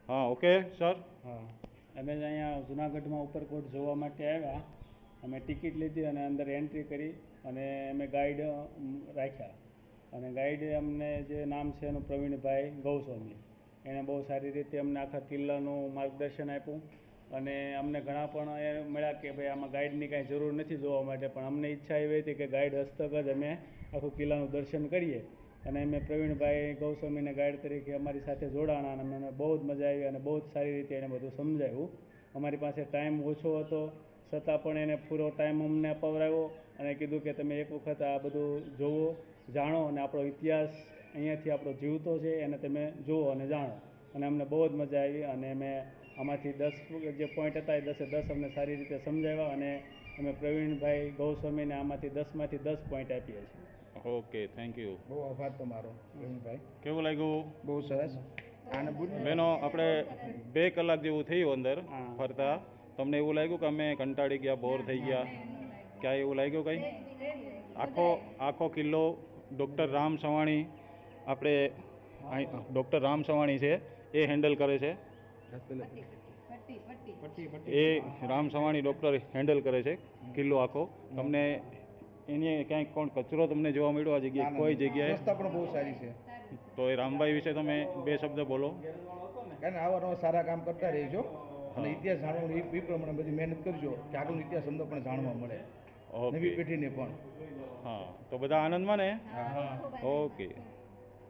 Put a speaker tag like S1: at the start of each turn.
S1: હા okay sir.
S2: હા, અમે અહીંયા જુનાગઢમાં ઉપરકોટ જોવા માટે આવ્યા. અમે ટિકિટ લીધી અને અંદર એન્ટ્રી કરી અને અમે ગાઈડ રાખ્યા. અને ગાઈડ અમને જે નામ છે એનું પ્રવીણભાઈ ગૌસ્વામી, એણે બહુ સારી રીતે અમને આખા કિલ્લાનું માર્ગદર્શન આપ્યું. અને અમને ઘણા પણ એ મળ્યા કે ભાઈ આમાં ગાઈડની કાંઈ જરૂર નથી જોવા માટે, પણ અમને ઈચ્છા એવી હતી કે ગાઈડ હસ્તક જ અમે આખું કિલ્લાનું દર્શન કરીએ. અને અમે પ્રવીણભાઈ ગૌસ્વામીને ગાઈડ તરીકે અમારી સાથે જોડાણા અને મને બહુ જ મજા આવી અને બહુ જ સારી રીતે એને બધું સમજાવ્યું. અમારી પાસે ટાઈમ ઓછો હતો છતાં પણ એને પૂરો ટાઈમ અમને અપાવડાવ્યો અને કીધું કે તમે એક વખત આ બધું જુઓ, જાણો અને આપણો ઇતિહાસ અહીંયાથી આપણો જીવતો છે એને તમે જુઓ અને જાણો. અને અમને બહુ જ મજા આવી અને અમે આમાંથી 10 જે પોઈન્ટ હતા એ 10એ 10 અમને સારી રીતે સમજાવ્યા અને અમે પ્રવીણભાઈ ગૌસ્વામીને આમાંથી 10માંથી 10 પોઈન્ટ આપીએ છીએ.
S1: Okay, thank you.
S3: બહુ આભાર તમારો પ્રવીણભાઈ.
S1: કેવું લાગ્યું?
S3: બહુ સરસ. આને
S1: બેનો આપણે 2 કલાક જેવું થયું અંદર
S2: હા.
S1: ફરતા. તમને એવું લાગ્યું કે અમે કંટાળી ગયા, બોર થઈ ગયા? ક્યાંય એવું લાગ્યું કંઈ? આખો કિલ્લો ડૉક્ટર રામ સવાણી, આપણે ડૉક્ટર રામ સવાણી છે એ હેન્ડલ કરે છે. એ રામ સવાણી ડૉક્ટર હેન્ડલ કરે છે કિલ્લો આખો. તમને એની ક્યાંય કોણ કચરો તમને જોવા મળ્યો આ જગ્યાએ? કોઈ જગ્યાએ?
S3: વ્યવસ્થા પણ બહુ સારી છે.
S1: તો એ રામભાઈ વિશે તમે 2 શબ્દ બોલો.
S3: કારણ આવા નવા સારા કામ કરતા રહેજો અને ઇતિહાસ જાણવાનું એ પ્રમાણે બધી મહેનત કરજો કે આગળનો ઇતિહાસ અમને પણ જાણવા મળે, નવી પેઢીને પણ.
S1: હા, તો બધા આનંદમાં ને?
S3: હા.
S1: ઓકે.